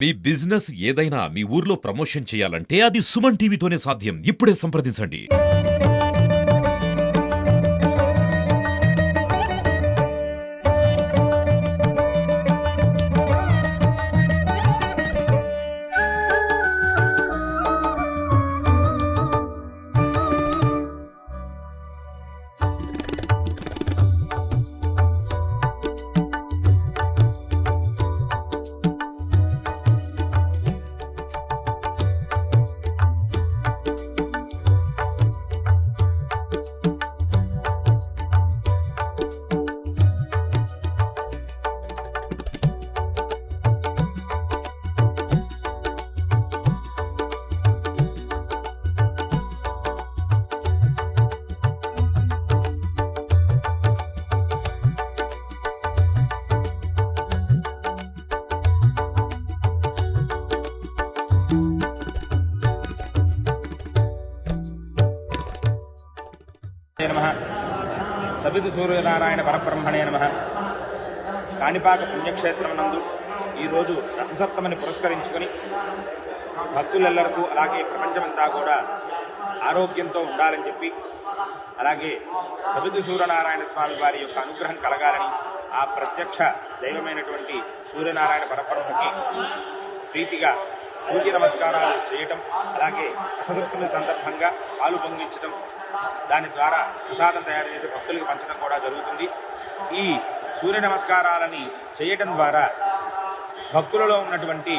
మీ business ఏదైనా మీ ఊర్లో promotion చేయాలంటే అది సుమన్ టీవీతోనే సాధ్యం. ఇప్పుడే సంప్రదించండి. నమః సవితు సూర్యనారాయణ పరబ్రహ్మణే నమః. కాణిపాక పుణ్యక్షేత్రం నందు ఈరోజు రథసప్తమిని పురస్కరించుకొని భక్తులెల్లరికూ అలాగే ప్రపంచమంతా కూడా ఆరోగ్యంతో ఉండాలని చెప్పి, అలాగే సవితు సూర్యనారాయణ స్వామి వారి యొక్క అనుగ్రహం కలగాలని ఆ ప్రత్యక్ష దైవమైనటువంటి సూర్యనారాయణ పరబ్రహ్మకి ప్రీతిగా సూర్య నమస్కారాలు చేయటం, అలాగే రథసప్తమి సందర్భంగా పాలు పొంగించడం, దాని ద్వారా ప్రసాదం తయారు చేసి భక్తులకు పంచడం కూడా జరుగుతుంది. ఈ సూర్య నమస్కారాలని చేయటం ద్వారా భక్తులలో ఉన్నటువంటి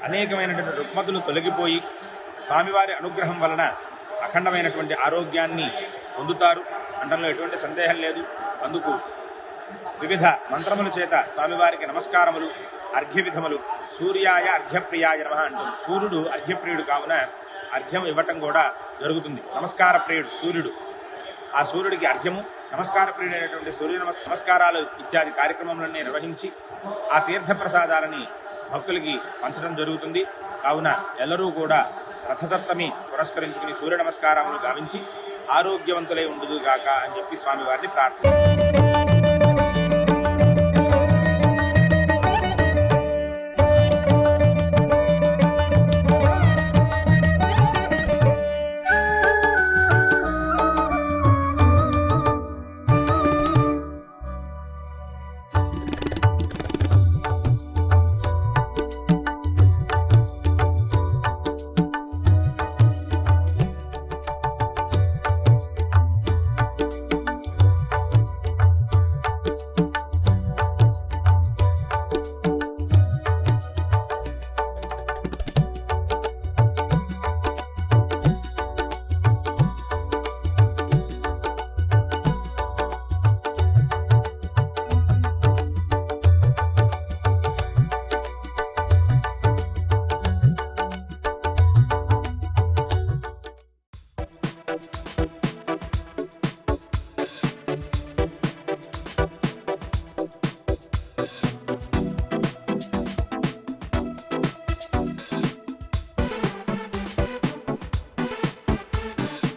అనేకమైనటువంటి రుగ్మతులు తొలగిపోయి స్వామివారి అనుగ్రహం వలన అఖండమైనటువంటి ఆరోగ్యాన్ని పొందుతారు అనడంలో ఎటువంటి సందేహం లేదు. అందుకు వివిధ మంత్రముల చేత స్వామివారికి నమస్కారములు, అర్ఘ్య విధములు, సూర్యాయ అర్ఘ్యప్రియాయ నమః అంటూ, సూర్యుడు అర్ఘ్యప్రియుడు కావున అర్ఘ్యం ఇవ్వటం కూడా జరుగుతుంది. నమస్కార ప్రియుడు సూర్యుడు, ఆ సూర్యుడికి అర్ఘ్యము, నమస్కార ప్రియుడైనటువంటి సూర్య నమస్కారాలు ఇత్యాది కార్యక్రమాలను నిర్వహించి ఆ తీర్థ ప్రసాదాలని భక్తులకి పంచడం జరుగుతుంది. కావున ఎల్లరూ కూడా రథసప్తమి పురస్కరించుకుని సూర్య నమస్కారములు గావించి ఆరోగ్యవంతులై ఉండుదుగాక అని చెప్పి స్వామివారిని ప్రార్థన.